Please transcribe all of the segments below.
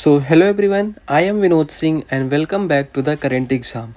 So hello everyone, I am Vinod Singh and welcome back to the current exam.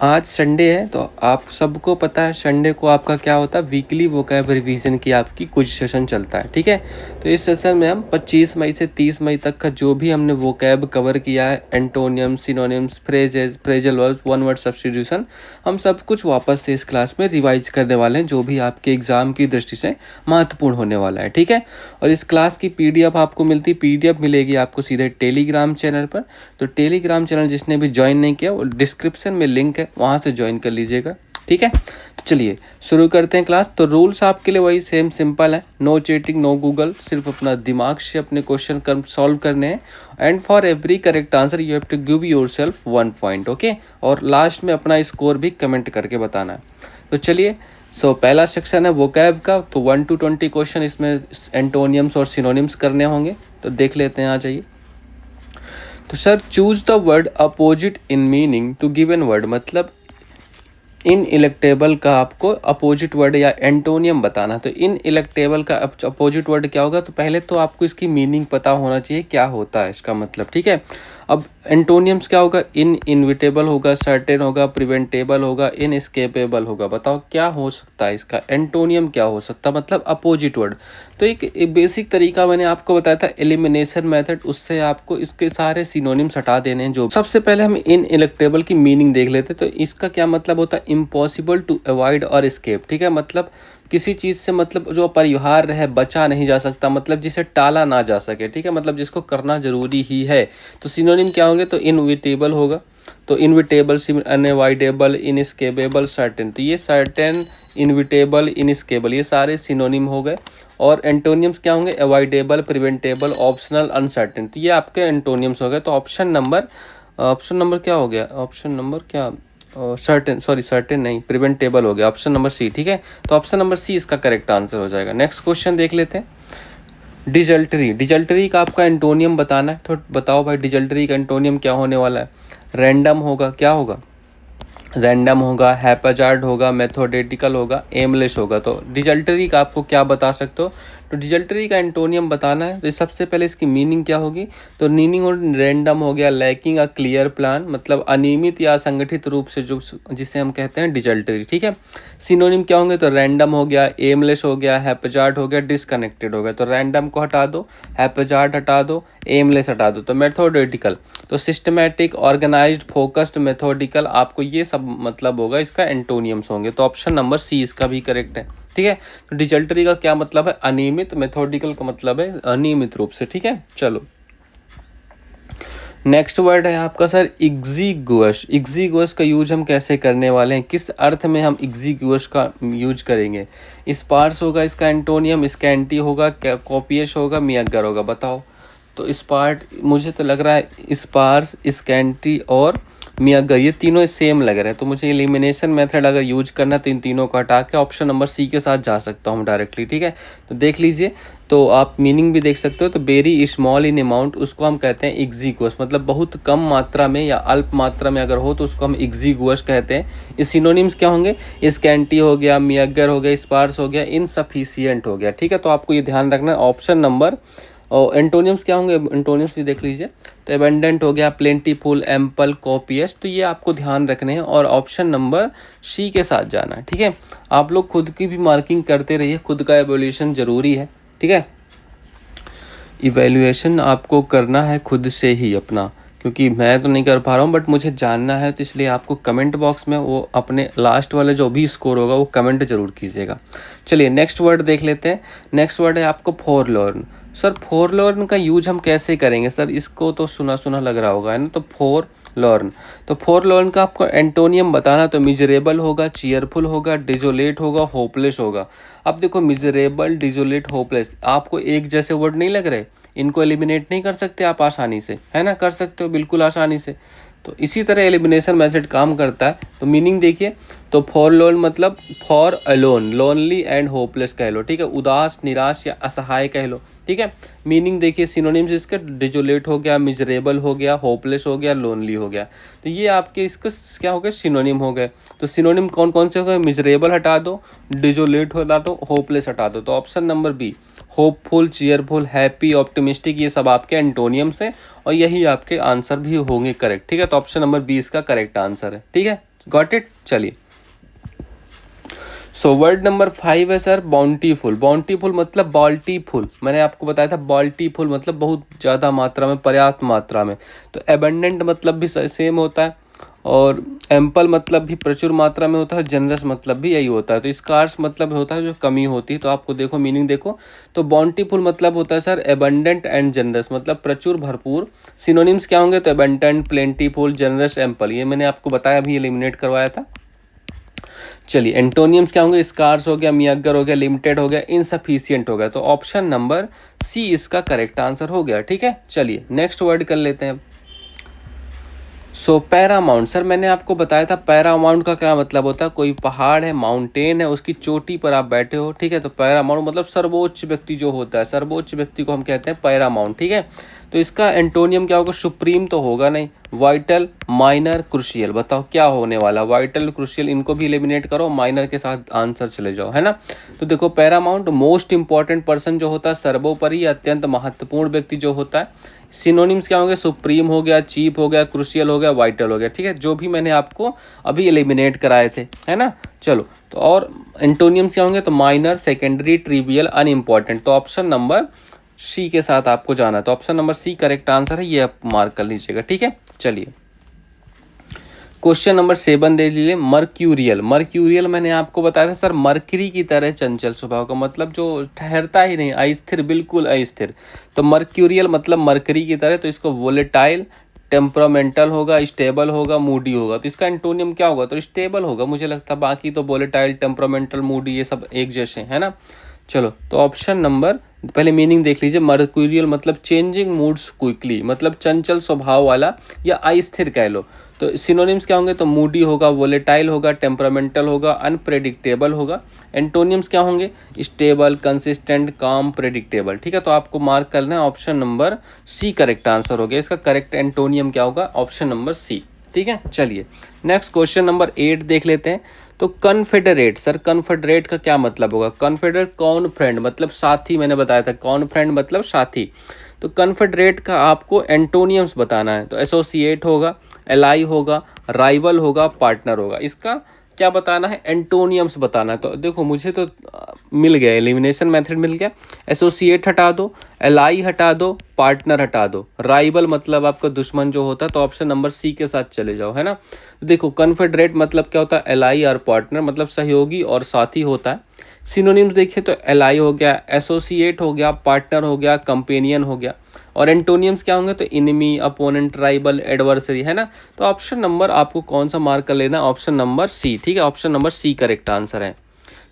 आज Sunday है तो आप सबको पता है संडे को आपका क्या होता है, वीकली वोकैब रिवीजन की आपकी कुछ सेशन चलता है। ठीक है, तो इस सेशन में हम 25 मई से 30 मई तक का जो भी हमने वोकैब कवर किया है, antonym, synonyms, phrases, phrasal verbs, one word substitution, हम सब कुछ वापस से इस क्लास में रिवाइज करने वाले हैं, जो भी आपके एग्ज़ाम की दृष्टि से महत्वपूर्ण होने वाला है। ठीक है, और इस क्लास की पीडीएफ आपको पीडीएफ मिलेगी आपको सीधे टेलीग्राम चैनल पर। तो टेलीग्राम चैनल जिसने भी ज्वाइन नहीं किया, वो डिस्क्रिप्शन में लिंक है, वहाँ से ज्वाइन कर लीजिएगा। ठीक है, तो चलिए शुरू करते हैं क्लास। तो रूल्स आपके लिए वही सेम सिंपल है, नो चीटिंग, नो गूगल, सिर्फ अपना दिमाग से अपने क्वेश्चन सॉल्व करने हैं। And for every correct answer you have to give yourself 1 point. Okay, और लास्ट में अपना स्कोर भी कमेंट करके बताना है। तो चलिए, पहला सेक्शन है वोकैब का, तो 1 to 20 क्वेश्चन इसमें एंटोनियम्स और सिनोनिम्स करने होंगे। तो देख लेते हैं, आ जाइए। तो sir, choose the word opposite in meaning to given word, मतलब इन इलेक्टेबल का आपको अपोजिट वर्ड या एंटोनियम बताना। तो इन इलेक्टेबल का अपोजिट वर्ड क्या होगा, तो पहले तो आपको इसकी मीनिंग पता होना चाहिए क्या होता है इसका मतलब। ठीक है, अब एंटोनियम्स क्या होगा, इनविटेबल होगा, सर्टेन होगा, प्रिवेंटेबल होगा, इनएस्केपेबल होगा। बताओ क्या हो सकता है इसका एंटोनियम, क्या हो सकता है मतलब अपोजिट वर्ड। तो एक बेसिक तरीका मैंने आपको बताया था, एलिमिनेशन मेथड, उससे आपको इसके सारे सिनोनिम्स हटा देने हैं। जो सबसे पहले हम इन इलेक्टेबल की मीनिंग देख लेते। तो इसका क्या मतलब होता है, इम्पॉसिबल टू अवॉइड और एस्केप। ठीक है, मतलब किसी चीज़ से मतलब जो अपरिहार्य है, बचा नहीं जा सकता, मतलब जिसे टाला ना जा सके। ठीक है, मतलब जिसको करना जरूरी ही है। तो सिनोनिम क्या होंगे, तो इनविटेबल होगा, तो इनविटेबल, अनअवॉइडेबल, इनएस्केपेबल, सर्टेन। तो ये सर्टेन, इनविटेबल, इनएस्केपेबल, ये सारे सिनोनिम हो गए। और एंटोनियम्स क्या होंगे, अवॉइडेबल, प्रिवेंटेबल, ऑप्शनल, अनसर्टेन। तो ये आपके एंटोनियम्स हो गए। तो ऑप्शन नंबर क्या हो गया, ऑप्शन नंबर क्या, सर्टेन नहीं, प्रिवेंटेबल हो गया, ऑप्शन नंबर सी। ठीक है, तो ऑप्शन नंबर सी इसका करेक्ट आंसर हो जाएगा। नेक्स्ट क्वेश्चन देख लेते हैं। डिजल्टरी का आपका एंटोनियम बताना है। तो बताओ भाई, डिजल्टरी का एंटोनियम क्या होने वाला है। रैंडम होगा, क्या होगा, रैंडम होगा, हैप्पीजार्ड होगा, मेथोडेटिकल होगा, एमलेस होगा। तो डिजल्टरी का आपको क्या बता सकते हो, तो डिजल्टरी का एंटोनियम बताना है। तो सबसे पहले इसकी मीनिंग क्या होगी, तो मीनिंग और रैंडम हो गया, लैकिंग अ क्लियर प्लान, मतलब अनियमित या असंगठित रूप से, जो जिसे हम कहते हैं डिजल्टरी। ठीक है, सिनोनिम क्या होंगे, तो रैंडम हो गया, एमलेस हो गया, हैप्पीजार्ड हो गया, डिसकनेक्टेड हो गया। तो रैंडम को हटा दो, हैप्पीजार्ड हटा दो, एमलेस हटा दो। तो मेथोडेटिकल, तो सिस्टमैटिक, ऑर्गेनाइज्ड, फोकस्ड, मेथोडिकल, आपको ये सब मतलब होगा, इसका एंटोनियम्स होंगे। तो ऑप्शन नंबर सी इसका भी करेक्ट है। ठीक है, तो डिजल्टरी का क्या मतलब है, अनियमित, मेथोडिकल का मतलब है अनियमित रूप से। ठीक है, चलो नेक्स्ट वर्ड है आपका सर इग्जीगुअस। इग्जीगुअस का यूज हम कैसे करने वाले हैं, किस अर्थ में हम इग्जीगुअस का यूज करेंगे। स्पार्स होगा इसका एंटोनियम, स्कैंटी होगा, कॉपियस होगा, मियगर होगा। बताओ, तो स्पार्ट मुझे तो लग रहा है स्पार्स, स्कैंटी और मियगर, ये तीनों सेम लग रहे हैं। तो मुझे एलिमिनेशन मेथड अगर यूज करना, तो इन तीनों को हटा के ऑप्शन नंबर सी के साथ जा सकता हूँ डायरेक्टली। ठीक है, तो देख लीजिए, तो आप मीनिंग भी देख सकते हो। तो वेरी स्मॉल इन अमाउंट, उसको हम कहते हैं इग्जीगुअस, मतलब बहुत कम मात्रा में या अल्प मात्रा में अगर हो तो उसको हम इग्जीगुअस कहते हैं। इस सिनोनिम्स क्या होंगे, स्कैंटी हो गया, मियगर हो गया, स्पार्स हो गया, इनसफिशिएंट हो गया। ठीक है, तो आपको ये ध्यान रखना है। ऑप्शन नंबर, और एंटोनियम्स क्या होंगे, एंटोनियम्स भी देख लीजिए। तो एबंडेंट हो गया, प्लेंटीफुल, एम्पल, कॉपियस। तो ये आपको ध्यान रखने हैं और ऑप्शन नंबर सी के साथ जाना है। ठीक है, आप लोग खुद की भी मार्किंग करते रहिए, खुद का एवोल्यूशन जरूरी है। ठीक है, इवैल्यूएशन आपको करना है खुद से ही अपना, क्योंकि मैं तो नहीं कर पा रहा हूँ, बट मुझे जानना है। तो इसलिए आपको कमेंट बॉक्स में वो अपने लास्ट वाले जो भी स्कोर होगा वो कमेंट जरूर कीजिएगा। चलिए नेक्स्ट वर्ड देख लेते हैं। नेक्स्ट वर्ड है आपको फॉरलॉर्न। सर, फॉरलॉर्न का यूज हम कैसे करेंगे सर, इसको तो सुना सुना लग रहा होगा, है ना। तो फॉरलॉर्न, तो फॉरलॉर्न का आपको एंटोनियम बताना। तो मिजरेबल होगा, चीयरफुल होगा, डिजोलेट होगा, होपलेस होगा। अब देखो, मिजरेबल, डिजोलेट, होपलेस आपको एक जैसे वर्ड नहीं लग रहे, इनको एलिमिनेट नहीं कर सकते आप आसानी से, है ना, कर सकते हो बिल्कुल आसानी से। तो इसी तरह एलिमिनेशन मेथड काम करता है। तो मीनिंग देखिए, तो फॉरलोन मतलब for alone, lonely and hopeless कह लो, ठीक है, उदास, निराश या असहाय कह लो, ठीक है। मीनिंग देखिए सिनोनिम्स इसके डिजोलेट हो गया, मिजरेबल हो गया, होपलेस हो गया, लोनली हो गया। तो ये आपके इसके क्या हो गए, सिनोनिम हो गए। तो सिनोनिम कौन कौन से हो गए, मिजरेबल हटा दो, डिजोलेट हटा दो, होपलेस हटा दो। तो option number B, hopeful, cheerful, happy, optimistic, ये सब आपके एंटोनियम्स हैं और यही आपके आंसर भी होंगे करेक्ट, ठीक है। तो ऑप्शन नंबर बी इसका करेक्ट आंसर है, ठीक है, गॉट इट। चलिए, सो वर्ड नंबर 5 है सर बाउंटीफुल। बाउंटीफुल मतलब बाल्टीफुल, मैंने आपको बताया था बाल्टीफुल मतलब बहुत ज़्यादा मात्रा में, पर्याप्त मात्रा में। तो एबंडेंट मतलब भी सेम होता है और एम्पल मतलब भी प्रचुर मात्रा में होता है, जनरस मतलब भी यही होता है। तो स्कार्स मतलब होता है जो कमी होती है। तो आपको देखो मीनिंग देखो, तो बाउंटीफुल मतलब होता है सर एबंडेंट एंड जनरस, मतलब प्रचुर, भरपूर। सिनोनिम्स क्या होंगे, तो एबंडेंट, प्लेंटीफुल, जनरस, एम्पल, ये मैंने आपको बताया, अभी एलिमिनेट करवाया था। चलिए, एंटोनियम्स क्या होंगे, स्कार्स हो गया, मियागर हो गया, लिमिटेड हो गया, इनसफिशिएंट हो गया। तो ऑप्शन नंबर सी इसका करेक्ट आंसर हो गया, ठीक है। चलिए नेक्स्ट वर्ड कर लेते हैं। सो पैरामाउंट, सर मैंने आपको बताया था पैरामाउंट का क्या मतलब होता है, कोई पहाड़ है, माउंटेन है, उसकी चोटी पर आप बैठे हो, ठीक है। तो पैरामाउंट मतलब सर्वोच्च व्यक्ति जो होता है, सर्वोच्च व्यक्ति को हम कहते हैं पैरामाउंट, ठीक है। तो इसका एंटोनियम क्या होगा, सुप्रीम तो होगा नहीं, वाइटल, माइनर, क्रुशियल। बताओ क्या होने वाला, वाइटल, क्रुशियल, इनको भी एलिमिनेट करो, माइनर के साथ आंसर चले जाओ, है ना। तो देखो पैरामाउंट मोस्ट इंपॉर्टेंट पर्सन जो होता है, सर्वोपरि, अत्यंत महत्वपूर्ण व्यक्ति जो होता है। सिनोनिम्स क्या होंगे, सुप्रीम हो गया, चीप हो गया, क्रुशियल हो गया, वाइटल हो गया, ठीक है, जो भी मैंने आपको अभी एलिमिनेट कराए थे, है ना। चलो, तो और एंटोनियम्स क्या होंगे, तो माइनर, सेकेंडरी, ट्रिवियल, अनइम्पॉर्टेंट। तो ऑप्शन नंबर सी के साथ आपको जाना है। तो option number C correct answer है, ये आप मार्क कर लीजिएगा, ठीक है। चलिए, क्वेश्चन नंबर 7 देख लीजिए, मर्क्यूरियल। मर्क्यूरियल मैंने आपको बताया था सर मरकरी की तरह चंचल स्वभाव का, मतलब जो ठहरता ही नहीं, अस्थिर, बिल्कुल अस्थिर। तो मर्क्यूरियल मतलब मरकरी की तरह। तो इसको वोलेटाइल, टेम्परामेंटल होगा, स्टेबल होगा, मूडी होगा। तो इसका एंटोनियम क्या होगा, तो स्टेबल होगा मुझे लगता है, बाकी तो वोलेटाइल, टेम्परामेंटल, मूडी ये सब एक जैसे है ना। चलो, तो ऑप्शन नंबर, पहले मीनिंग देख लीजिए, मर्क्यूरियल मतलब चेंजिंग मूड्स क्विकली, मतलब चंचल स्वभाव वाला या अस्थिर कह लो। तो सिनोनिम्स क्या होंगे, तो मूडी होगा, वोलेटाइल होगा, टेम्परामेंटल होगा, अनप्रेडिक्टेबल होगा। एंटोनियम्स क्या होंगे, स्टेबल, कंसिस्टेंट, काम, प्रेडिक्टेबल, ठीक है। तो आपको मार्क करना है option number C correct answer हो गया। इसका करेक्ट एंटोनियम क्या होगा, ऑप्शन नंबर सी, ठीक है। चलिए नेक्स्ट क्वेश्चन नंबर 8 देख लेते हैं। तो कन्फेडरेट, सर कन्फेडरेट का क्या मतलब होगा, कन्फेडरेट कौन फ्रेंड मतलब साथी, मैंने बताया था कौन फ्रेंड मतलब साथी। तो कन्फेडरेट का आपको एंटोनियम्स बताना है। तो एसोसिएट होगा, एलाई होगा, राइवल होगा, पार्टनर होगा। इसका क्या बताना है, एंटोनियम्स बताना है। तो देखो मुझे तो मिल गया, एलिमिनेशन मेथड मिल गया। एसोसिएट हटा दो, एलाई हटा दो, पार्टनर हटा दो, राइवल मतलब आपका दुश्मन जो होता है। तो ऑप्शन नंबर सी के साथ चले जाओ, है ना। तो देखो कन्फेडरेट मतलब क्या होता है, एलाई और पार्टनर मतलब सहयोगी और साथी होता है। सिनोनिम्स देखिए तो एलाई हो गया, एसोसिएट हो गया, पार्टनर हो गया, कंपेनियन हो गया। और एंटोनियम्स क्या होंगे, तो इनिमी, अपोनेंट, राइवल, एडवर्सरी, है ना। तो ऑप्शन नंबर आपको कौन सा मार्क कर लेना, ऑप्शन नंबर सी, ठीक है। Option number C correct answer है।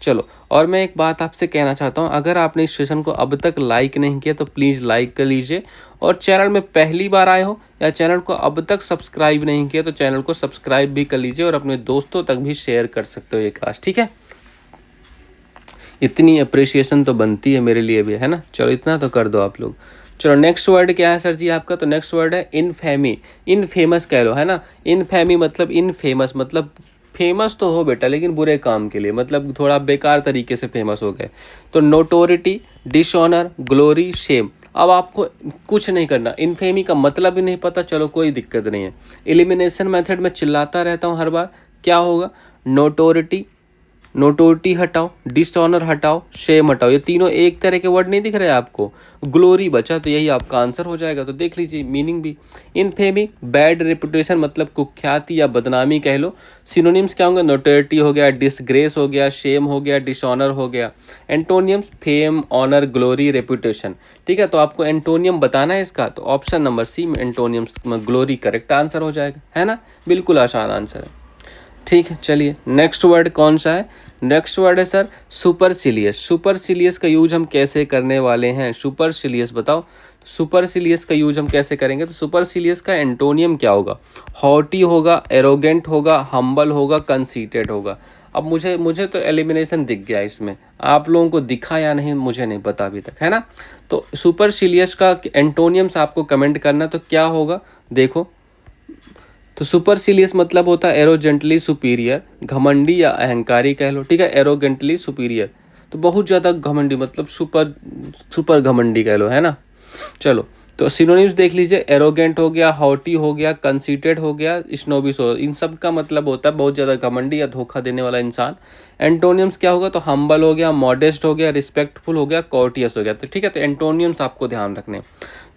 चलो, और मैं एक बात आपसे कहना चाहता हूँ, अगर आपने इस सेशन को अब तक लाइक नहीं किया तो प्लीज़ लाइक कर लीजिए। और चैनल में पहली बार आए हो या चैनल को अब तक सब्सक्राइब नहीं किया तो चैनल को सब्सक्राइब भी कर लीजिए और अपने दोस्तों तक भी शेयर कर सकते हो ये क्लास, ठीक है। इतनी अप्रिसिएशन तो बनती है मेरे लिए भी, है ना। चलो इतना तो कर दो आप लोग। चलो नेक्स्ट वर्ड क्या है सर जी आपका, तो नेक्स्ट वर्ड है इनफेमी, इनफेमस कह लो, है ना। इनफेमी मतलब इनफेमस मतलब फेमस तो हो बेटा लेकिन बुरे काम के लिए, मतलब थोड़ा बेकार तरीके से फेमस हो गए। तो नोटोरिटी, डिसऑनर, ग्लोरी, शेम। अब आपको कुछ नहीं करना, इनफेमी का मतलब ही नहीं पता, चलो कोई दिक्कत नहीं है। एलिमिनेशन मेथड में चिल्लाता रहता हूँ हर बार, क्या होगा, नोटोरिटी, नोटोरिटी हटाओ, डिसऑनर हटाओ, शेम हटाओ। ये तीनों एक तरह के वर्ड नहीं दिख रहे आपको, ग्लोरी बचा, तो यही आपका आंसर हो जाएगा। तो देख लीजिए मीनिंग भी, इनफेमी बैड रेपुटेशन मतलब कुख्याति या बदनामी कह लो। सिनोनिम्स क्या होंगे, नोटोरिटी हो गया, डिसग्रेस हो गया, शेम हो गया, डिसऑनर हो गया। Antonyms fame, honour, glory, reputation, ठीक है। तो आपको एंटोनियम बताना है इसका, तो ऑप्शन नंबर सी में एंटोनियम्स ग्लोरी करेक्ट आंसर हो जाएगा, है ना। बिल्कुल आसान आंसर है, ठीक है। चलिए नेक्स्ट वर्ड कौन सा है, नेक्स्ट वर्ड है सर सुपरसिलियस। सुपरसिलियस का यूज हम कैसे करने वाले हैं, सुपरसिलियस बताओ। सुपरसिलियस का यूज हम कैसे करेंगे, तो सुपरसिलियस का एंटोनियम क्या होगा, हॉटी होगा, एरोगेंट होगा, हम्बल होगा, कंसीटेड होगा। अब मुझे तो एलिमिनेशन दिख गया इसमें, आप लोगों को दिखा या नहीं मुझे नहीं पता अभी तक, है ना। तो सुपरसिलियस का एंटोनियम्स आपको कमेंट करना, तो क्या होगा देखो। तो सुपरसिलियस मतलब होता है एरोजेंटली सुपीरियर, घमंडी या अहंकारी कह लो, ठीक है। एरोगेंटली सुपीरियर तो बहुत ज़्यादा घमंडी, मतलब सुपर घमंडी कह लो, है ना। चलो तो सिनोनिम्स देख लीजिए, एरोगेंट हो गया, हॉटी हो गया, कंसीटेड हो गया, स्नोबिस हो, इन सब का मतलब होता है बहुत ज़्यादा घमंडी या धोखा देने वाला इंसान। एंटोनियम्स क्या होगा, तो हम्बल हो गया, मॉडेस्ट हो गया, रिस्पेक्टफुल हो गया, कॉर्टियस हो गया। तो ठीक है, तो एंटोनियम्स आपको ध्यान रखने हैं।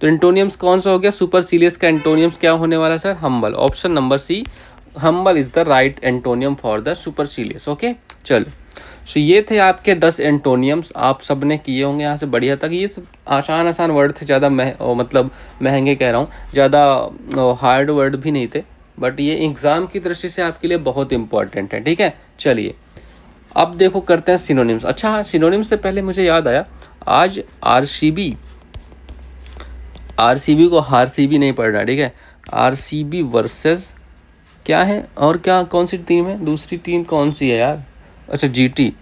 तो एंटोनियम्स कौन सा हो गया, सुपरसिलियस का एंटोनियम्स क्या होने वाला sir, humble. Option number C, humble is the right antonym for the supercilious. Okay चलो, सो ये थे आपके 10 एंटोनियम्स, आप सब ने किए होंगे यहाँ से बढ़िया तक। ये सब आसान आसान वर्ड थे, ज़्यादा मतलब महंगे कह रहा हूँ, ज़्यादा हार्ड वर्ड भी नहीं थे, बट ये एग्ज़ाम की दृष्टि से आपके लिए बहुत इंपॉर्टेंट है, ठीक है। चलिए अब देखो करते हैं सिनोनिम्स। अच्छा हाँ, सिनोनिम्स से पहले मुझे याद आया, आज आरसीबी को हारसीबी नहीं पढ़ना, ठीक है। आरसीबी वर्सेस क्या है, और क्या कौन सी टीम है, दूसरी टीम कौन सी है यार, अच्छा जीटी।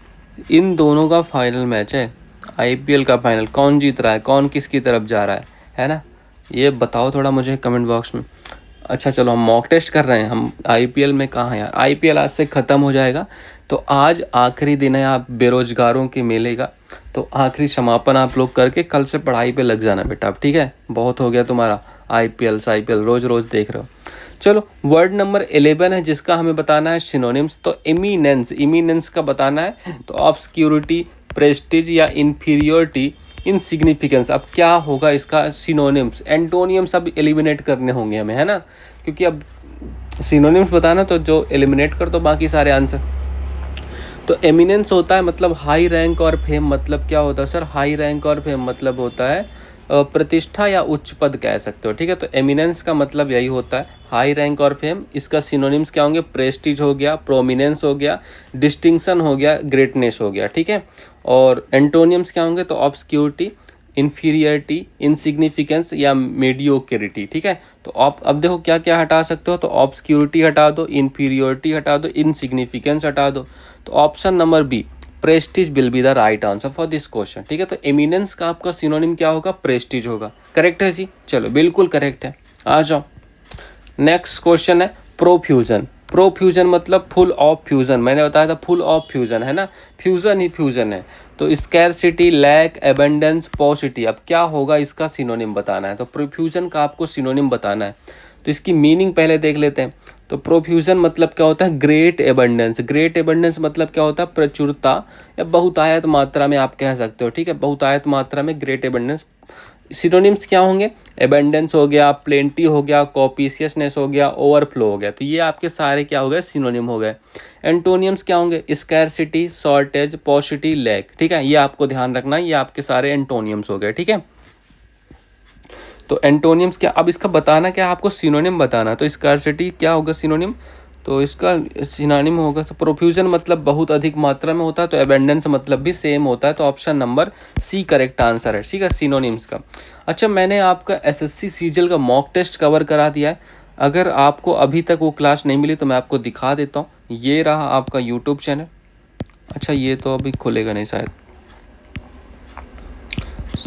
इन दोनों का फाइनल मैच है, आईपीएल का फाइनल। कौन जीत रहा है, कौन किसकी तरफ जा रहा है ना, ये बताओ थोड़ा मुझे कमेंट बॉक्स में। अच्छा चलो, हम मॉक टेस्ट कर रहे हैं, हम आईपीएल में कहाँ यार, आईपीएल आज से ख़त्म हो जाएगा। तो आज आखिरी दिन है आप बेरोजगारों के मेले का, तो आखिरी समापन आप लोग करके कल से पढ़ाई पे लग जाना बेटा, अब ठीक है। बहुत हो गया तुम्हारा आईपीएल रोज़ रोज़ देख रहे हो। चलो वर्ड नंबर 11 है जिसका हमें बताना है सिनोनिम्स। तो इमीनेंस का बताना है, तो ऑब्सक्यूरिटी, प्रेस्टीज या इन्फीरियोरिटी, इनसिग्निफिकेंस। अब क्या होगा इसका सिनोनिम्स, एंटोनियम्स अब एलिमिनेट करने होंगे हमें, है ना, क्योंकि अब सिनोनिम्स बताना तो जो एलिमिनेट कर दो बाकी सारे आंसर। तो एमिनेंस होता है मतलब हाई रैंक और फेम, मतलब क्या होता है सर, हाई रैंक और फेम मतलब होता है प्रतिष्ठा या उच्च पद कह सकते हो, ठीक है। तो एमिनेंस का मतलब यही होता है हाई रैंक और फेम। इसका सिनोनिम्स क्या होंगे, प्रेस्टीज हो गया, प्रोमिनेंस हो गया, डिस्टिंक्शन हो गया, ग्रेटनेस हो गया, ठीक है। और एंटोनियम्स क्या होंगे, तो ऑब्सक्यूरिटी, इन्फीरियरिटी, इनसिग्निफिकेंस या मेडियोक्रिटी, ठीक है। तो अब देखो क्या क्या हटा सकते हो, तो ऑब्सक्यूरिटी हटा दो, इन्फीरियोरिटी हटा दो, इनसिग्निफिकेंस हटा दो। तो option number B, prestige will be the right answer for this question, ठीक है। तो एमिनेंस का आपका सिनोनिम क्या होगा, प्रेस्टीज होगा। करेक्ट है जी, चलो बिल्कुल करेक्ट है। आ जाओ, नेक्स्ट क्वेश्चन है प्रोफ्यूजन। प्रोफ्यूजन मतलब फुल ऑफ फ्यूजन, मैंने बताया था फुल ऑफ फ्यूजन, है ना, फ्यूजन ही फ्यूजन है। तो स्कैरसिटी, लैक, एबंडेंस, पॉसिटी। अब क्या होगा इसका सिनोनिम बताना है, तो प्रोफ्यूजन का आपको सिनोनिम बताना है। तो इसकी मीनिंग पहले देख लेते हैं। तो प्रोफ्यूजन मतलब क्या होता है, ग्रेट एबंडेंस। ग्रेट एबंडेंस मतलब क्या होता है, प्रचुरता या बहुतायत मात्रा में आप कह सकते हो, ठीक है, बहुतायत मात्रा में ग्रेट एबंडेंस। सिनोनिम्स क्या होंगे, एबंडेंस हो गया, प्लेंटी हो गया, कॉपिशियसनेस हो गया, ओवरफ्लो हो गया। तो ये आपके सारे क्या हो गए, सिनोनिम हो गए। एंटोनियम्स क्या होंगे, स्कैरसिटी, शॉर्टेज, पॉसिटी, लैक, ठीक है। ये आपको ध्यान रखना है, ये आपके सारे एंटोनियम्स हो गए, ठीक है। तो एंटोनियम्स क्या, अब इसका बताना क्या, आपको सिनोनिम बताना। तो स्कैरसिटी क्या होगा सिनोनिम, तो इसका सिनोनिम होगा, तो प्रोफ्यूजन मतलब बहुत अधिक मात्रा में होता है, तो एबेंडेंस मतलब भी सेम होता है। तो option number C correct answer है, ठीक है, सिनोनिम्स का। अच्छा, मैंने आपका एसएससी सीजीएल का मॉक टेस्ट कवर करा दिया है। अगर आपको अभी तक वो क्लास नहीं मिली तो मैं आपको दिखा देता हूँ। ये रहा आपका यूट्यूब चैनल। अच्छा, ये तो अभी खुलेगा नहीं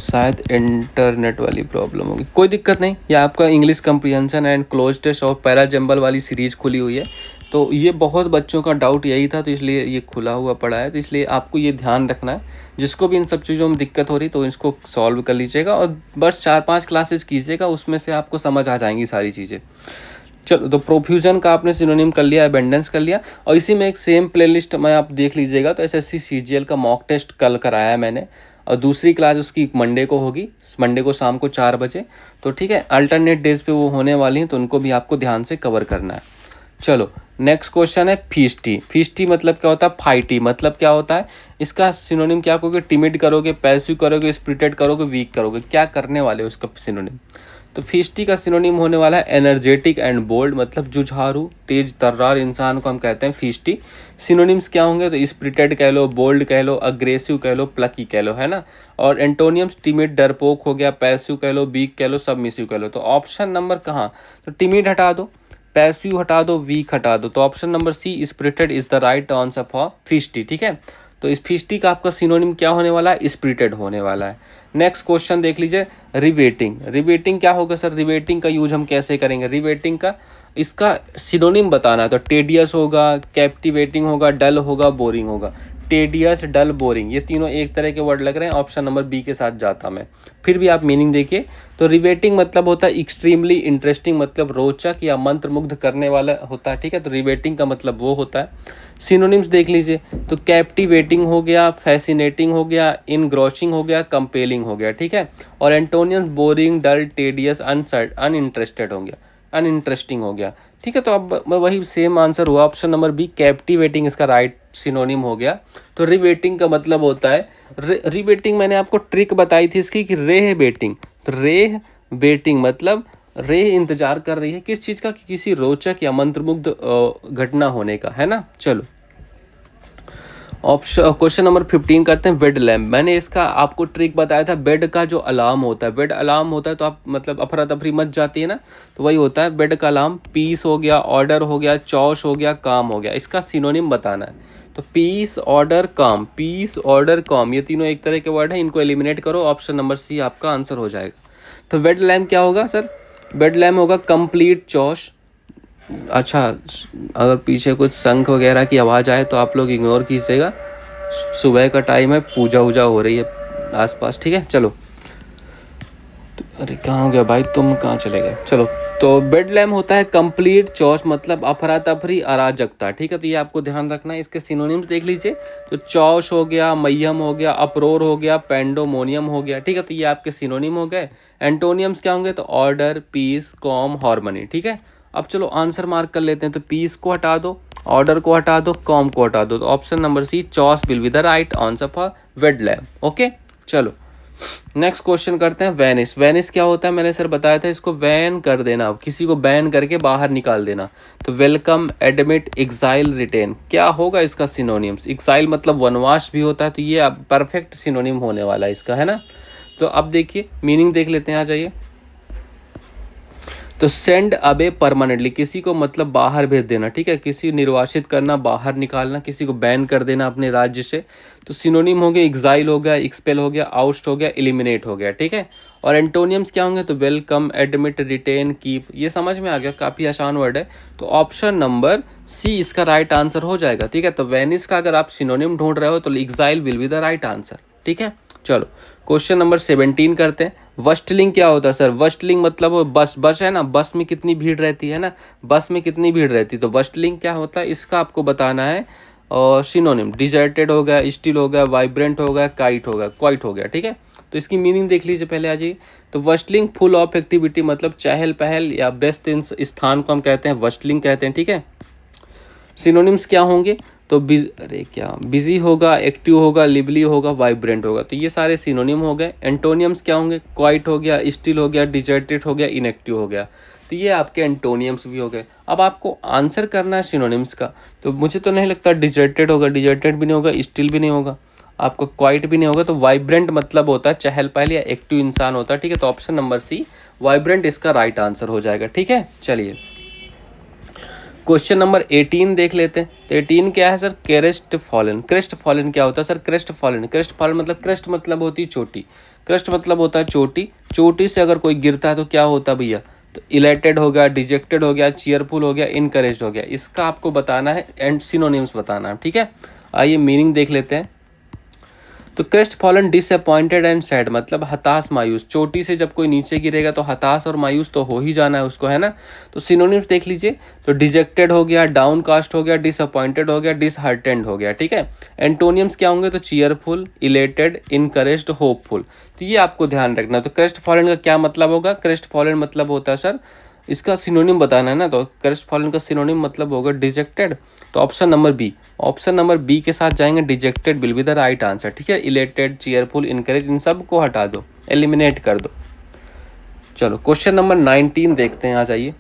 शायद इंटरनेट वाली प्रॉब्लम होगी, कोई दिक्कत नहीं। ये आपका English comprehension and cloze test और पैराजम्बल वाली सीरीज़ खुली हुई है। तो ये बहुत बच्चों का डाउट यही था, तो इसलिए ये खुला हुआ पड़ा है। तो इसलिए आपको ये ध्यान रखना है, जिसको भी इन सब चीज़ों में दिक्कत हो रही तो इसको सॉल्व कर लीजिएगा, और बस 4-5 क्लासेस कीजिएगा, उसमें से आपको समझ आ जाएंगी सारी चीज़ें। चलो, तो प्रोफ्यूजन का आपने सिनोनिम कर लिया, एबेंडेंस कर लिया, और इसी में एक सेम प्लेलिस्ट में आप देख लीजिएगा। तो एसएससी सीजीएल का मॉक टेस्ट कल कराया है मैंने, और दूसरी क्लास उसकी मंडे को होगी, मंडे को शाम को 4 बजे। तो ठीक है, अल्टरनेट डेज पे वो होने वाली हैं, तो उनको भी आपको ध्यान से कवर करना है। चलो नेक्स्ट क्वेश्चन है फीस्टी। फीस्टी मतलब क्या होता है, फाइटी मतलब क्या होता है, इसका सिनोनिम क्या करोगे, टिमिड करोगे, पैसिव करोगे, स्पिरिटेड करोगे, वीक करोगे, क्या करने वाले हो इसका सिनोनिम। तो फीस्टी का सिनोनिम होने वाला है एनर्जेटिक एंड बोल्ड, मतलब जुझारू तेज तर्रार इंसान को हम कहते हैं फीस्टी। सिनोनिम्स क्या होंगे, तो स्पिरिटेड कह लो, बोल्ड कह लो, अग्रेसिव कह लो, प्लकी कह लो, है ना। और एंटोनियम्स टिमिड डरपोक हो गया, पैसिव कह लो, वीक कह लो, सबमिसिव कह लो। तो ऑप्शन नंबर कहाँ, तो टिमिड हटा दो, पैसिव हटा दो, वीक हटा दो, तो option number C spirited is the right answer for feisty. ठीक है, तो इस फीस्टी का आपका सिनोनिम क्या होने वाला है, स्पिरिटेड होने वाला है। नेक्स्ट क्वेश्चन देख लीजिए, रिवेटिंग। रिवेटिंग क्या होगा सर, रिवेटिंग का यूज हम कैसे करेंगे, रिवेटिंग का इसका सिनोनिम बताना है। तो टेडियस होगा, कैप्टिवेटिंग होगा, डल होगा, बोरिंग होगा। टेडियस, डल, बोरिंग, ये तीनों एक तरह के वर्ड लग रहे हैं, ऑप्शन नंबर बी के साथ जाता मैं। फिर भी आप मीनिंग देखिए, तो रिवेटिंग मतलब होता है एक्सट्रीमली इंटरेस्टिंग, मतलब रोचक या मंत्रमुग्ध करने वाला होता है। ठीक है, तो रिवेटिंग का मतलब वो होता है। सिनोनिम्स देख लीजिए, तो कैप्टिवेटिंग हो गया, फैसिनेटिंग हो गया, इनग्रॉसिंग हो गया, कंपेलिंग हो गया। ठीक है, और एंटोनियम्स बोरिंग, डल, टेडियस, अनइंटरेस्टेड हो गया, अनइंटरेस्टिंग हो गया। ठीक है, तो अब वही सेम आंसर हुआ, ऑप्शन नंबर बी कैप्टिवेटिंग इसका राइट सिनोनिम हो गया। तो रिवेटिंग का मतलब होता है, रिवेटिंग मैंने आपको ट्रिक बताई थी इसकी कि रेह बेटिंग, तो रेह बेटिंग मतलब रेह इंतजार कर रही है किस चीज़ का, कि किसी रोचक या मंत्रमुग्ध घटना होने का, है ना। चलो ऑप्शन क्वेश्चन नंबर 15 करते हैं, बेड लैम्प। मैंने इसका आपको ट्रिक बताया था, बेड का जो अलार्म होता है, बेड अलार्म होता है तो आप मतलब अफरा तफरी मच जाती है ना, तो वही होता है बेड का अलार्म। पीस हो गया, ऑर्डर हो गया, चौश हो गया, काम हो गया, इसका सिनोनिम बताना है। तो पीस, ऑर्डर, काम, पीस, ऑर्डर, काम, ये तीनों एक तरह के वर्ड हैं, इनको एलिमिनेट करो, ऑप्शन नंबर सी आपका आंसर हो जाएगा। तो बेड लैम्प क्या होगा सर, बेड लैम्प होगा कंप्लीट चौश। अच्छा, अगर पीछे कुछ शंख वगैरह की आवाज़ आए तो आप लोग इग्नोर कीजिएगा, सुबह का टाइम है, पूजा वूजा हो रही है आसपास। ठीक है, चलो। अरे कहाँ हो गया भाई, तुम कहाँ चले गए, चलो। तो बेड लैम्प होता है कंप्लीट चौस, मतलब अफरा तफरी अराजकता। ठीक है, तो ये आपको ध्यान रखना है। इसके सिनोनिम्स देख लीजिए, तो चौश हो गया, मह्यम हो गया, अप्रोर हो गया, पेंडोमोनियम हो गया। ठीक है, तो ये आपके सिनोनिम हो गए। एंटोनियम्स क्या होंगे, तो ऑर्डर, पीस, कॉम, हार्मनी। ठीक है, अब चलो आंसर मार्क कर लेते हैं। तो पीस को हटा दो, ऑर्डर को हटा दो, कॉम को हटा दो, तो option number C chaos will be the right answer for bedlam. Okay, चलो नेक्स्ट क्वेश्चन करते हैं, वैनिस। वैनिस क्या होता है, मैंने सर बताया था, इसको बैन कर देना, किसी को बैन करके बाहर निकाल देना। तो वेलकम, एडमिट, एक्साइल, रिटेन, क्या होगा इसका सिनोनिम्स। एक्साइल मतलब वनवास भी होता है, तो ये अब परफेक्ट सिनोनिम होने वाला है इसका, है ना। तो अब देखिए मीनिंग देख लेते हैं, आ जाइए। तो सेंड अवे परमानेंटली, किसी को मतलब बाहर भेज देना। ठीक है, किसी निर्वासित करना, बाहर निकालना, किसी को बैन कर देना अपने राज्य से। तो सिनोनिम हो गया, एग्जाइल हो गया, एक्सपेल हो गया, आउस्ट हो गया, एलिमिनेट हो गया। ठीक है, और एंटोनियम्स क्या होंगे, तो वेलकम, एडमिट, रिटेन, कीप, ये समझ में आ गया, काफ़ी आसान वर्ड है। तो ऑप्शन नंबर सी इसका राइट आंसर हो जाएगा। ठीक है, तो वेनिस का अगर आप सिनोनिम ढूंढ रहे हो तो exile will be the right answer. ठीक है, चलो क्वेश्चन नंबर 17 करते हैं। वस्टलिंग क्या होता है सर, वस्टलिंग मतलब वो बस है ना, बस में कितनी भीड़ रहती है ना, बस में कितनी भीड़ रहती है, तो वस्टलिंग क्या होता है इसका आपको बताना है। और सिनोनिम डिजर्टेड हो गया, स्टिल हो गया, वाइब्रेंट हो गया, काइट हो गया, क्वाइट हो गया। ठीक है, तो इसकी मीनिंग देख लीजिए पहले, आ जाइए। तो वस्टलिंग फुल ऑफ एक्टिविटी, मतलब चहल पहल या व्यस्त स्थान को हम कहते हैं वस्टलिंग कहते हैं। ठीक है, सिनोनिम्स क्या होंगे, तो बिजी होगा, एक्टिव होगा, लिवली होगा, वाइब्रेंट होगा, तो ये सारे सिनोनिम हो गए। एंटोनियम्स क्या होंगे, क्वाइट हो गया, स्टिल हो गया, डिजर्टेड हो गया, इनएक्टिव हो गया, तो ये आपके एंटोनियम्स भी हो गए। अब आपको आंसर करना है सिनोनिम्स का, तो मुझे तो नहीं लगता डिजर्टेड होगा, डिजर्टेड भी नहीं होगा, स्टिल भी नहीं होगा, आपको क्वाइट भी नहीं होगा। तो वाइब्रेंट मतलब होता है चहल पहल या एक्टिव इंसान होता है। ठीक है, तो ऑप्शन नंबर सी वाइब्रेंट इसका राइट आंसर हो जाएगा। ठीक है, चलिए क्वेश्चन नंबर 18 देख लेते हैं। तो 18 क्या है sir, crest fallen. Crest fallen क्या होता है sir, crest fallen, crest fallen मतलब, क्रेस्ट मतलब होती है चोटी, क्रेस्ट मतलब होता है चोटी, चोटी से अगर कोई गिरता है तो क्या होता है भैया, तो इलेटेड हो गया, डिजेक्टेड हो गया, चीयरफुल हो गया, इनकरेज्ड हो गया, इसका आपको बताना है एंड सिनोनिम्स बताना है। ठीक है, आइए मीनिंग देख लेते हैं। तो crest fallen disappointed and sad, मतलब हताश मायूस, चोटी से जब कोई नीचे गिरेगा तो हताश और मायूस तो हो ही जाना है उसको, है ना। तो सिनोनिम्स देख लीजिए, तो डिजेक्टेड हो गया, डाउन कास्ट हो गया, डिसअपॉइंटेड हो गया, डिसहार्टेंड हो गया। ठीक है, एंटोनियम्स क्या होंगे, तो चीयरफुल, इलेटेड, इनकरेज्ड, होपफुल, तो ये आपको ध्यान रखना। तो क्रेस्ट फॉलन का क्या मतलब होगा, क्रेस्ट फॉलन मतलब होता है सर, इसका सिनोनिम बताना है ना, तो क्रेस्ट फॉलन का सिनोनिम मतलब होगा डिजेक्टेड। तो option number B, option number B के साथ जाएंगे, dejected will be the right answer. ठीक है, इलेटेड, चीयरफुल, इनकरेज, इन सब को हटा दो, एलिमिनेट कर दो। चलो क्वेश्चन नंबर 19 देखते हैं, आ जाइए।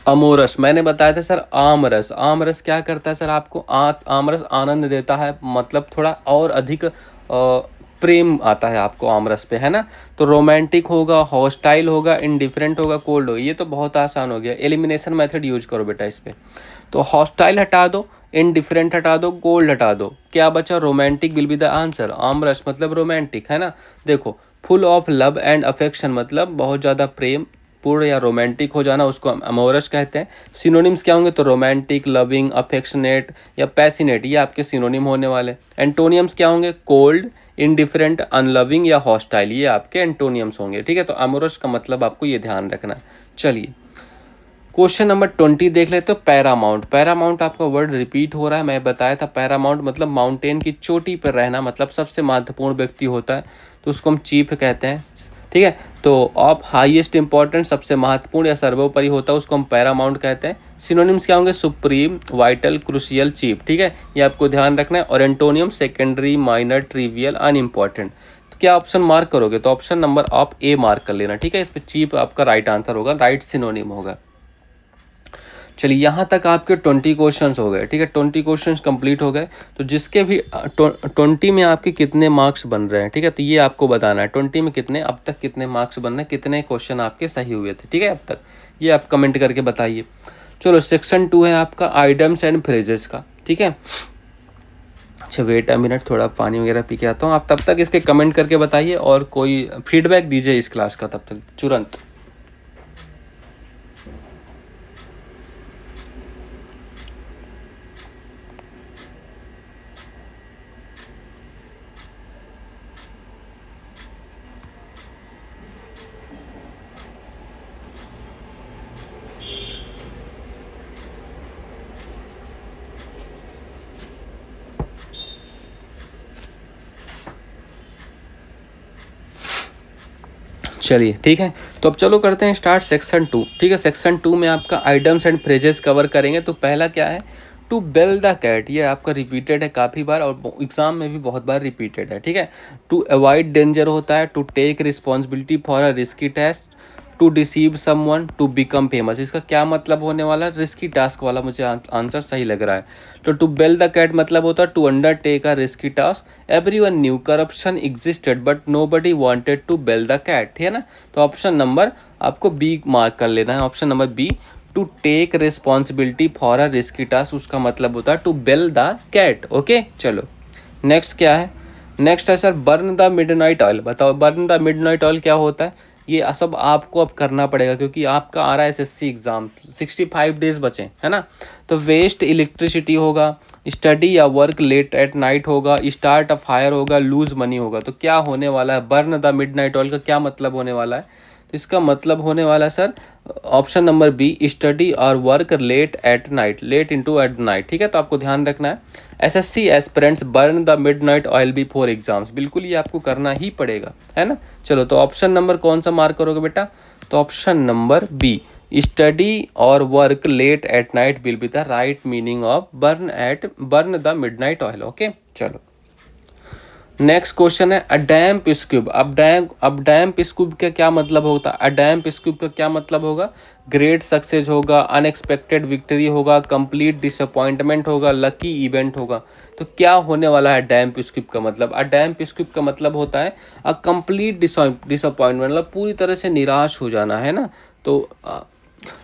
अमोरस, मैंने बताया था सर आमरस। आमरस क्या करता है सर, आपको आमरस आनंद देता है, मतलब थोड़ा और अधिक प्रेम आता है आपको आमरस पे, है ना। तो रोमांटिक होगा, हॉस्टाइल होगा, इनडिफरेंट होगा, कोल्ड होगा। ये तो बहुत आसान हो गया, एलिमिनेशन मेथड यूज करो बेटा इस पे। तो हॉस्टाइल हटा दो, इनडिफरेंट हटा दो, कोल्ड हटा दो, क्या बचा, romantic will be the answer. Amorous मतलब रोमांटिक, है ना। देखो, full of love and affection मतलब बहुत ज़्यादा प्रेम पूर्ण या रोमांटिक हो जाना, उसको हम अमोरस कहते हैं। सिनोनिम्स क्या होंगे, तो रोमांटिक, लविंग, अफेक्शनेट या पैसिनेट, ये आपके सिनोनिम होने वाले। एंटोनियम्स क्या होंगे, कोल्ड, इनडिफरेंट, अनलविंग या हॉस्टाइल, ये आपके एंटोनियम्स होंगे, ठीक है। तो अमोरस का मतलब आपको ये ध्यान रखना है। चलिए क्वेश्चन नंबर 20 देख लेते हो। पैरामाउंट, पैरामाउंट आपका वर्ड रिपीट हो रहा है, मैं बताया था पैरामाउंट मतलब माउंटेन की चोटी पर रहना, मतलब सबसे महत्वपूर्ण व्यक्ति होता है, तो उसको हम चीफ कहते हैं, ठीक है। तो ऑफ हाईएस्ट इंपॉर्टेंट, सबसे महत्वपूर्ण या सर्वोपरि होता है, उसको हम पैरामाउंट कहते हैं। सिनोनिम्स क्या होंगे, सुप्रीम, वाइटल, क्रूशियल, चीफ, ठीक है, ये आपको ध्यान रखना है। और antonym secondary, minor, trivial, unimportant. तो क्या ऑप्शन मार्क करोगे, तो ऑप्शन नंबर आप ए मार्क कर लेना, ठीक है। इस पर चीफ आपका राइट आंसर होगा, राइट सिनोनिम होगा। चलिए यहाँ तक आपके 20 क्वेश्चंस हो गए, ठीक है। 20 क्वेश्चंस कंप्लीट हो गए। तो जिसके भी 20 में आपके कितने मार्क्स बन रहे हैं, ठीक है, तो ये आपको बताना है 20 में कितने, अब तक कितने मार्क्स बन रहे हैं, कितने क्वेश्चन आपके सही हुए थे, ठीक है, अब तक ये आप कमेंट करके बताइए। चलो सेक्शन 2 है आपका आइडम्स एंड फ्रेजेस का, ठीक है। अच्छा वेट अ मिनट, थोड़ा पानी वगैरह पी के आता हूँ, आप तब तक इसके कमेंट करके बताइए और कोई फीडबैक दीजिए इस क्लास का तब तक तुरंत। चलिए ठीक है, तो अब चलो करते हैं स्टार्ट सेक्शन 2, ठीक है। सेक्शन 2 में आपका आइटम्स एंड फ्रेजेस कवर करेंगे। तो पहला क्या है, टू बेल द कैट, ये आपका रिपीटेड है काफ़ी बार और एग्जाम में भी बहुत बार रिपीटेड है, ठीक है। टू अवॉइड डेंजर होता है, to take responsibility for a risky test, to deceive someone, to become famous. इसका क्या मतलब होने वाला है, रिस्की टास्क वाला मुझे आंसर सही लग रहा है। तो टू बेल द कैट मतलब होता है to undertake a risky task, everyone knew corruption existed but nobody wanted to bell the cat, है ना। तो ऑप्शन नंबर आपको बी मार्क कर लेना है, option number B, to take responsibility for a risky task, उसका मतलब होता है to bell the cat. Okay चलो नेक्स्ट क्या है, नेक्स्ट है sir burn the midnight oil. बताओ बर्न द मिडनाइट ऑयल क्या होता है, ये सब आपको अब करना पड़ेगा क्योंकि आपका आ रहा है एसएससी एग्जाम, 65 डेज बचे, है ना। तो वेस्ट इलेक्ट्रिसिटी होगा, स्टडी या वर्क लेट एट नाइट होगा, स्टार्ट अ फायर होगा, लूज मनी होगा। तो क्या होने वाला है, बर्न द मिडनाइट ऑयल का क्या मतलब होने वाला है, तो इसका मतलब होने वाला है sir option number B, study और work late at night, late into at night, ठीक है। तो आपको ध्यान रखना है SSC aspirants burn the midnight oil before exams, बिल्कुल ये आपको करना ही पड़ेगा, है ना। चलो तो ऑप्शन नंबर कौन सा मार्क करोगे बेटा, तो ऑप्शन नंबर बी, स्टडी और work late at night will be the right meaning of burn the midnight oil. Okay चलो नेक्स्ट क्वेश्चन है अडैम्प स्क्यूब। अब डैम्प स्क्यूब का क्या मतलब होता है, अडैम्प स्क्यूब का क्या मतलब होगा, ग्रेट सक्सेस होगा, अनएक्सपेक्टेड विक्ट्री होगा, कंप्लीट डिसअपॉइंटमेंट होगा, लकी इवेंट होगा। तो क्या होने वाला है डैम्प स्क्यूब का मतलब, अडैम्प स्क्यूब का मतलब होता है अ कंप्लीट डिसअपॉइंटमेंट, मतलब पूरी तरह से निराश हो जाना, है ना। तो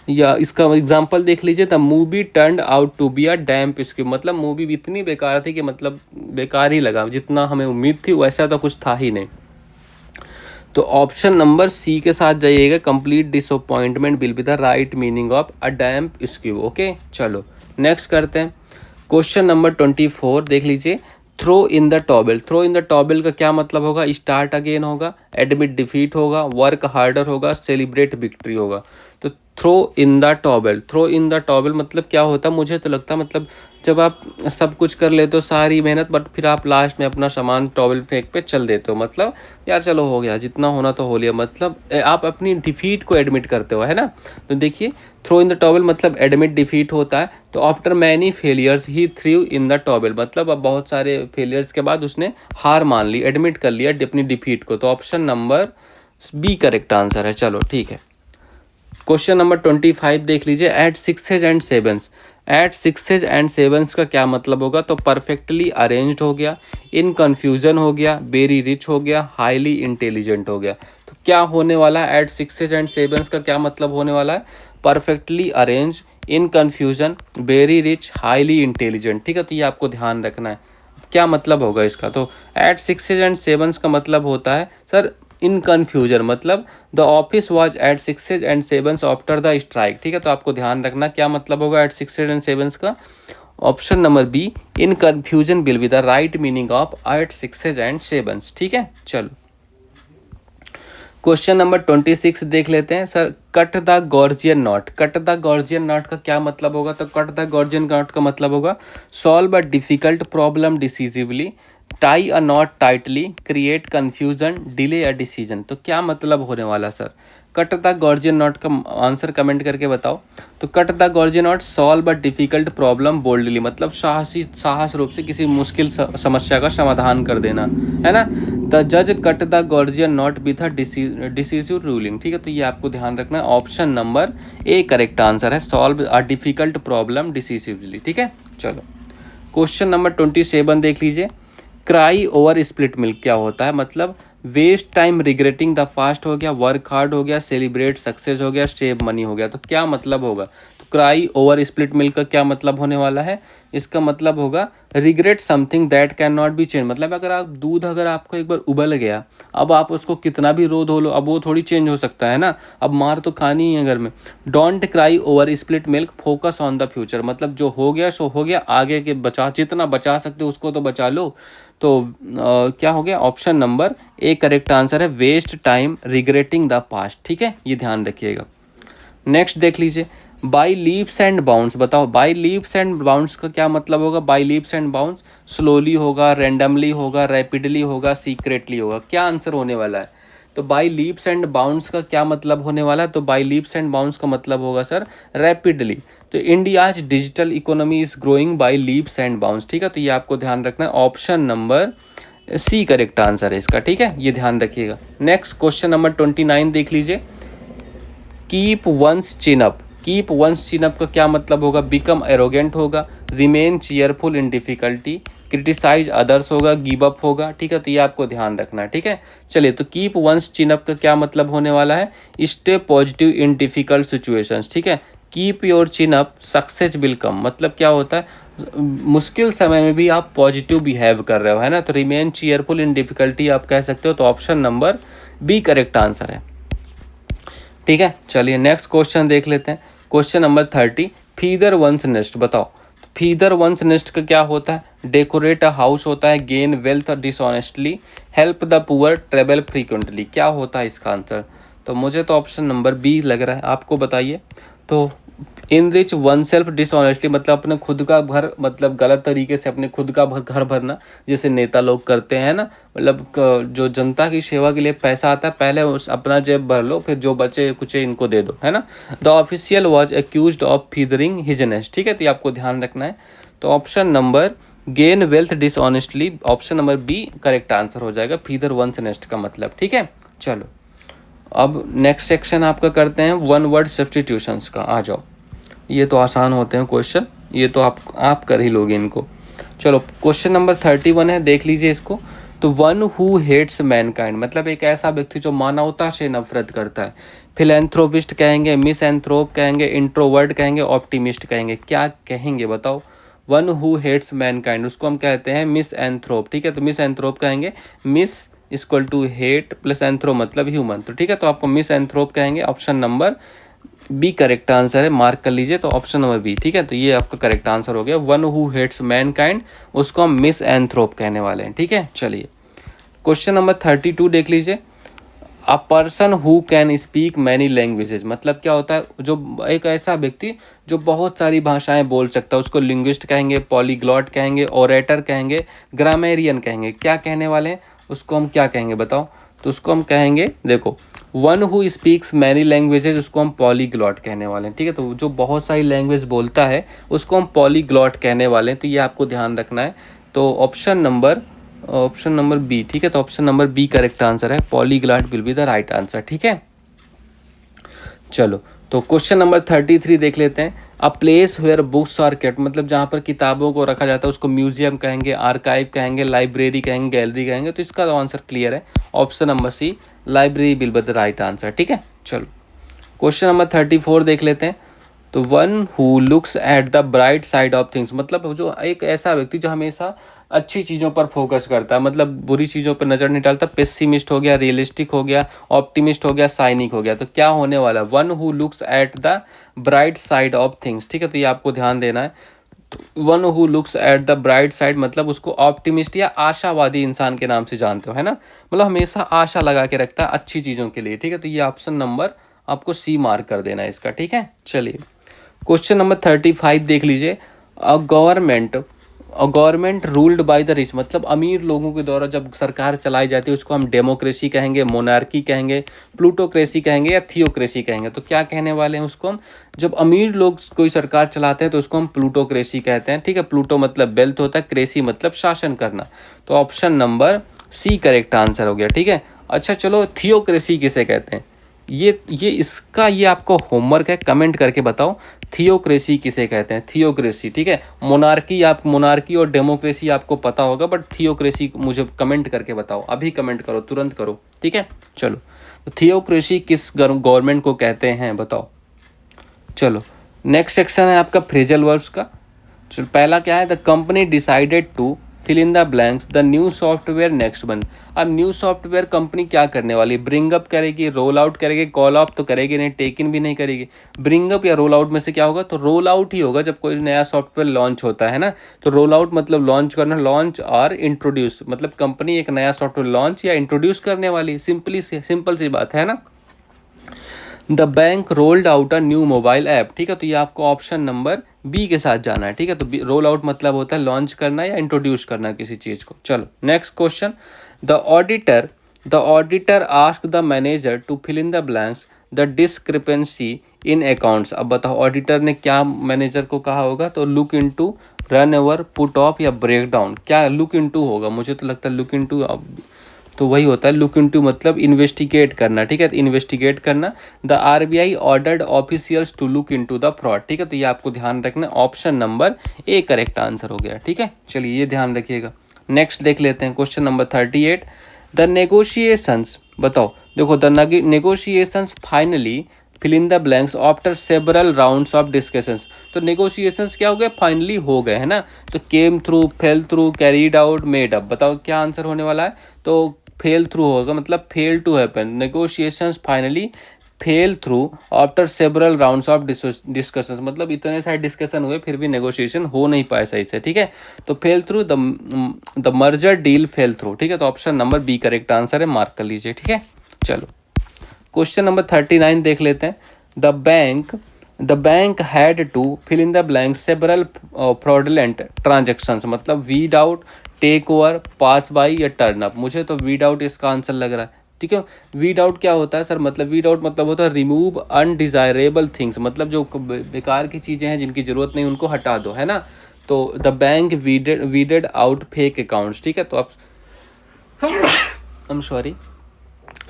या इसका एग्जांपल देख लीजिए, the movie turned out to be a damp squib, मतलब मूवी भी इतनी बेकार थी कि मतलब बेकार ही लगा, जितना हमें उम्मीद थी वैसा तो कुछ था ही नहीं। तो ऑप्शन नंबर सी के साथ जाइएगा, complete disappointment will be the right meaning of a damp squib. Okay चलो नेक्स्ट करते हैं क्वेश्चन नंबर 24 देख लीजिए, throw in the towel. Throw in the towel का क्या मतलब होगा, स्टार्ट अगेन होगा, एडमिट डिफीट होगा, वर्क हार्डर होगा, सेलिब्रेट विक्ट्री होगा। तो throw in the towel, throw in the towel मतलब क्या होता है, मुझे तो लगता है मतलब जब आप सब कुछ कर लेते हो सारी मेहनत बट फिर आप लास्ट में अपना सामान टॉवल फेंक पे चल देते हो, मतलब यार चलो हो गया जितना होना तो हो लिया, मतलब आप अपनी डिफीट को एडमिट करते हो, है ना। तो देखिए थ्रो इन द टॉवल मतलब एडमिट डिफीट होता है। तो after many failures he through in the towel, मतलब अब बहुत सारे फेलियर्स के बाद उसने हार मान ली, एडमिट कर लिया अपनी डिफीट को। तो option number B correct answer है। चलो ठीक है। क्वेश्चन नंबर 25 देख लीजिए। At sixes and sevens, at sixes and sevens का क्या मतलब होगा? तो परफेक्टली अरेंज्ड हो गया, इन कन्फ्यूजन हो गया, वेरी रिच हो गया, हाईली इंटेलिजेंट हो गया। तो क्या होने वाला है? एट सिक्सेज एंड सेवन्स का क्या मतलब होने वाला है? Perfectly arrange, in confusion, very rich, highly intelligent. ठीक है, तो ये आपको ध्यान रखना है क्या मतलब होगा इसका। तो एट सिक्सेज एंड सेवन्स का मतलब होता है सर इन कन्फ्यूजन, मतलब the office was at sixes and sevens after the strike. ठीक है, तो आपको ध्यान रखना क्या मतलब होगा एट सिक्सेज एंड सेवन्स का। Option number B, in confusion will be the right meaning of at sixes and sevens. ठीक है, चलो क्वेश्चन नंबर 26 देख लेते हैं। Sir cut the Gordian knot, cut the Gordian knot का क्या मतलब होगा? तो कट द गॉर्जियन नॉट का मतलब होगा solve a difficult problem decisively, tie a knot tightly, create confusion, delay a decision. तो क्या मतलब होने वाला sir? Cut the Gordian knot का आंसर कमेंट करके बताओ। तो cut the Gordian knot, solve a difficult problem boldly, मतलब साहस रूप से किसी मुश्किल समस्या का समाधान कर देना, है ना। द जज cut the Gordian knot with a decisive ruling. ठीक है, तो ये आपको ध्यान रखना है। Option number A correct answer है, solve a difficult problem decisively. ठीक है, चलो क्वेश्चन नंबर 27 देख लीजिए। क्राई ओवर स्प्लिट मिल्क क्या होता है? मतलब waste time regretting the past हो गया, वर्क हार्ड हो गया, सेलिब्रेट सक्सेस हो गया, सेव मनी हो गया। तो क्या मतलब होगा? तो क्राई ओवर स्प्लिट मिल्क का क्या मतलब होने वाला है? इसका मतलब होगा regret something that can not be change. मतलब अगर आप दूध, अगर आपको एक बार उबल गया, अब आप उसको कितना भी रो धो लो, अब वो थोड़ी चेंज हो सकता है ना, अब मार तो खानी ही है घर में। Don't cry over split milk, focus on the future, मतलब जो हो गया सो हो गया, आगे के बचा, जितना बचा सकते हो उसको तो बचा लो। तो क्या हो गया? Option number A correct answer है, waste time regretting the past. ठीक है, ये ध्यान रखिएगा। नेक्स्ट देख लीजिए। बाई लीप्स एंड बाउंड्स, बताओ बाई लीप्स एंड बाउंड्स का क्या मतलब होगा? By leaps and bounds slowly होगा, रैंडमली होगा, रैपिडली होगा, सीक्रेटली होगा। क्या आंसर होने वाला है? तो बाई लीप्स एंड बाउंड्स का क्या मतलब होने वाला है? तो बाई लीप्स एंड बाउंड्स का मतलब होगा सर रैपिडली। तो India's digital economy is growing by leaps and bounds. ठीक है, तो ये आपको ध्यान रखना है। Option number C correct answer है इसका। ठीक है, ये ध्यान रखिएगा। नेक्स्ट क्वेश्चन नंबर 29 देख लीजिए। Keep one's chin up, keep one's chin up का क्या मतलब होगा? बिकम एरोगेंट होगा, remain cheerful in difficulty, criticise others होगा, गिव अप होगा। ठीक है, तो ये आपको ध्यान रखना है। ठीक है, चलिए तो कीप वंस चिन अप का क्या मतलब होने वाला है? Stay positive in difficult situations. ठीक है, keep your chin up, success will come, मतलब क्या होता है? मुश्किल समय में भी आप पॉजिटिव बिहेव कर रहे हो, है ना। तो रिमेन चीयरफुल इन डिफिकल्टी आप कह सकते हो। तो option number B correct answer है। ठीक है, चलिए नेक्स्ट क्वेश्चन देख लेते हैं। Question number 30, feather one's nest, बताओ फीदर वंस नेस्ट का क्या होता है? डेकोरेट अ हाउस होता है, gain wealth dishonestly, help the poor, travel frequently. क्या होता है इसका आंसर? तो मुझे तो ऑप्शन नंबर बी लग रहा है, आपको बताइए। तो इनरिच वन सेल्फ डिसऑनेस्टली, मतलब अपने खुद का घर, मतलब गलत तरीके से अपने खुद का घर भरना, जैसे नेता लोग करते हैं ना। मतलब जो जनता की सेवा के लिए पैसा आता है, पहले उस अपना जेब भर लो, फिर जो बचे कुछ इनको दे दो, है ना। The official was accused of feathering his nest. ठीक है, तो ये आपको ध्यान रखना है। तो option number gain wealth dishonestly, option number B correct answer हो जाएगा, फीदर वंस नेस्ट का मतलब। ठीक है, चलो अब नेक्स्ट सेक्शन आपका करते हैं वन वर्ड सब्स्टिट्यूशंस का। आ जाओ, ये तो आसान होते हैं क्वेश्चन, ये तो आप कर ही लोगे इनको। चलो क्वेश्चन नंबर 31 है, देख लीजिए इसको। तो वन हु हेट्स मैनकाइंड, मतलब एक ऐसा व्यक्ति जो मानवता से नफरत करता है। फिलैंथ्रोपिस्ट कहेंगे, मिसएंथ्रोप कहेंगे, इंट्रोवर्ट कहेंगे, ऑप्टिमिस्ट कहेंगे। क्या कहेंगे बताओ? वन हु हेट्स मैनकाइंड, उसको हम कहते हैं मिसएंथ्रोप। ठीक है, तो मिसएंथ्रोप कहेंगे, mis equal to hate plus anthro मतलब ह्यूमन। तो ठीक है, तो आपको मिसएंथ्रोप कहेंगे। Option number B correct answer है, मार्क कर लीजिए। तो ऑप्शन नंबर बी। ठीक है, तो ये आपका करेक्ट आंसर हो गया। वन हु हेट्स मैनकाइंड, उसको हम मिस एंथ्रोप कहने वाले हैं। ठीक है, चलिए क्वेश्चन नंबर 32 देख लीजिए। A person who can speak many languages, मतलब क्या होता है? जो एक ऐसा व्यक्ति जो बहुत सारी भाषाएं बोल सकता है, उसको लिंग्विस्ट कहेंगे, पॉलीग्लॉट कहेंगे, ओरेटर कहेंगे, ग्रामेरियन कहेंगे। क्या कहने वाले हैं उसको? हम क्या कहेंगे बताओ? तो उसको हम कहेंगे, देखो one who speaks many languages, उसको हम पॉलीग्लॉट कहने वाले हैं। ठीक है, तो जो बहुत सारी लैंग्वेज बोलता है उसको हम पॉलीग्लॉट कहने वाले हैं। तो ये आपको ध्यान रखना है। तो option number option number B, ठीक है। तो option number B correct answer है, polyglot will be the right answer, ठीक है। चलो, तो क्वेश्चन नंबर 33 देख लेते हैं। A place where books are kept, मतलब जहाँ पर किताबों को रखा जाता है उसको म्यूजियम कहेंगे, आर्काइव कहेंगे, लाइब्रेरी कहेंगे, गैलरी कहेंगे। तो इसका आंसर क्लियर है, option number C, library will be the right answer, ठीक है। चलो, क्वेश्चन नंबर 34 देख लेते हैं। तो one who looks at the bright side of things, मतलब जो एक ऐसा व्यक्ति जो हमेशा अच्छी चीज़ों पर फोकस करता है, मतलब बुरी चीज़ों पर नज़र नहीं डालता। पेसिमिस्ट हो गया, रियलिस्टिक हो गया, ऑप्टिमिस्ट हो गया, साइनिक हो गया। तो क्या होने वाला, one who looks at the bright side of things, ठीक है। तो ये आपको ध्यान देना है। One who looks at the bright side मतलब उसको ऑप्टिमिस्ट या आशावादी इंसान के नाम से जानते हो, है ना। मतलब हमेशा आशा लगा के रखता है अच्छी चीज़ों के लिए, ठीक है। तो ये ऑप्शन नंबर आपको सी मार्क कर देना है इसका, ठीक है। चलिए, क्वेश्चन नंबर 35 देख लीजिए। A government ruled by the rich, मतलब अमीर लोगों के द्वारा जब सरकार चलाई जाती है उसको हम डेमोक्रेसी कहेंगे, मोनार्की कहेंगे, प्लूटोक्रेसी कहेंगे या थियोक्रेसी कहेंगे। तो क्या कहने वाले हैं उसको हम, जब अमीर लोग कोई सरकार चलाते हैं तो उसको हम प्लूटोक्रेसी कहते हैं, ठीक है। प्लूटो मतलब वेल्थ होता है, क्रेसी मतलब शासन करना। तो option number C correct answer हो गया, ठीक है। अच्छा चलो, थियोक्रेसी किसे कहते हैं, ये इसका ये आपको होमवर्क है, कमेंट करके बताओ थियोक्रेसी किसे कहते हैं। थियोक्रेसी, ठीक है। मोनार्की और डेमोक्रेसी आपको पता होगा, बट थियोक्रेसी मुझे कमेंट करके बताओ, अभी कमेंट करो, तुरंत करो, ठीक है। चलो, तो थियोक्रेसी किस गवर्नमेंट को कहते हैं बताओ। चलो, नेक्स्ट सेक्शन है आपका फ्रेजल वर्ब्स का। चलो, पहला क्या है, the company decided to fill in the blanks the new software next month. अब न्यू सॉफ्टवेयर कंपनी क्या करने वाली, ब्रिंग अप करेगी, रोल आउट करेगी, कॉल ऑफ तो करेगी नहीं, टेक इन भी नहीं करेगी। ब्रिंग अप या रोल आउट में से क्या होगा, तो रोल आउट ही होगा जब कोई नया सॉफ्टवेयर लॉन्च होता है ना। तो रोल आउट मतलब लॉन्च करना, लॉन्च और इंट्रोड्यूस मतलब कंपनी एक नया सॉफ्टवेयर लॉन्च या इंट्रोड्यूस करने वाली, सिंपल सी बात है ना। The bank rolled out a new mobile app, ठीक है। तो ये आपको ऑप्शन नंबर बी के साथ जाना है, ठीक है। तो रोल आउट मतलब होता है लॉन्च करना या इंट्रोड्यूस करना किसी चीज़ को। चलो, next question. The auditor ask the manager to fill in the blanks the discrepancy in accounts. अब बताओ ऑडिटर ने क्या मैनेजर को कहा होगा, तो look into, run over, put off या ब्रेक डाउन। क्या लुक इनटू होगा, मुझे तो लगता है लुक इनटू, तो वही होता है लुक इनटू मतलब इन्वेस्टिगेट करना, ठीक है। तो इन्वेस्टिगेट करना। The RBI ordered officials to look into the fraud, ठीक है। तो ये आपको ध्यान रखना, option number A correct answer हो गया, ठीक है। चलिए, ये ध्यान रखिएगा। नेक्स्ट देख लेते हैं क्वेश्चन नंबर 38। द नेगोशिएशंस, बताओ देखो, the negotiations finally fill in the blanks after several rounds of discussions. तो नेगोशिएशंस क्या हो गए, फाइनली हो गए, है ना। तो came through, fell through, carried out, made up. बताओ क्या आंसर होने वाला है, तो फेल थ्रू होगा, मतलब fail to happen. Negotiations finally fell through after several rounds of discussions, मतलब इतने सारे डिस्कशन हुए फिर भी नेगोशिएशन हो नहीं पाए सही से, ठीक है। तो fell through, the merger deal fell through, ठीक है। तो option number B correct answer है, मार्क कर लीजिए, ठीक है। चलो, क्वेश्चन नंबर 39 देख लेते हैं। The bank had to fill in the blank several fraudulent transactions, मतलब weed out, take over, pass by या टर्न अप। मुझे तो वीड आउट इसका आंसर लग रहा है, ठीक है। वीड आउट क्या होता है सर, मतलब वीड आउट मतलब होता है रिमूव अनडिजायरेबल थिंग्स, मतलब जो बेकार की चीज़ें हैं जिनकी ज़रूरत नहीं उनको हटा दो, है ना। तो the bank weeded out fake accounts, ठीक है। तो आप आई एम सॉरी,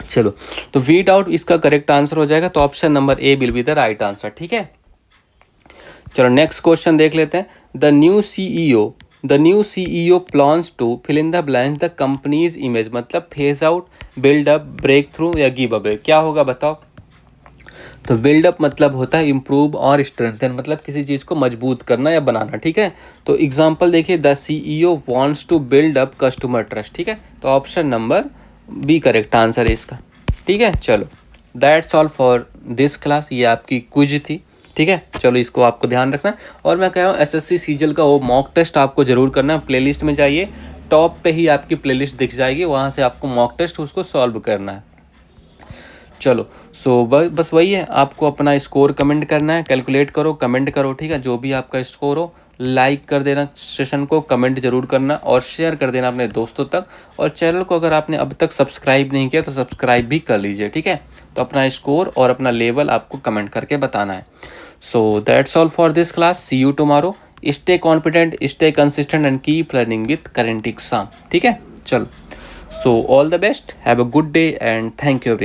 चलो, तो वीड आउट इसका करेक्ट आंसर हो जाएगा। तो option number A will be the right answer, ठीक है। चलो, नेक्स्ट क्वेश्चन देख लेते हैं। The new CEO plans to fill in the blanks the company's image, मतलब phase out, build up, break through या गिव अवे। क्या होगा बताओ। तो बिल्ड अप मतलब होता है इम्प्रूव और स्ट्रेंथन, मतलब किसी चीज़ को मजबूत करना या बनाना, ठीक है। तो एग्जांपल देखिए, the CEO wants to build up customer trust, ठीक है। तो option number B correct answer है इसका, ठीक है। चलो, that's all for this class, ये आपकी क्विज थी, ठीक है। चलो, इसको आपको ध्यान रखना। और मैं कह रहा हूँ एसएससी सीजीएल का वो मॉक टेस्ट आपको ज़रूर करना है। प्लेलिस्ट में जाइए, टॉप पे ही आपकी प्लेलिस्ट दिख जाएगी, वहाँ से आपको मॉक टेस्ट उसको सॉल्व करना है। चलो, सो बस वही है, आपको अपना स्कोर कमेंट करना है, कैलकुलेट करो, कमेंट करो, ठीक है। जो भी आपका स्कोर हो, लाइक कर देना सेशन को, कमेंट जरूर करना और शेयर कर देना अपने दोस्तों तक। और चैनल को अगर आपने अब तक सब्सक्राइब नहीं किया तो सब्सक्राइब भी कर लीजिए, ठीक है। तो अपना स्कोर और अपना लेवल आपको कमेंट करके बताना है। So that's all for this class, see you tomorrow. Stay confident, stay consistent and keep learning with current exam, ठीक है। चलो, so all the best, have a good day and thank you.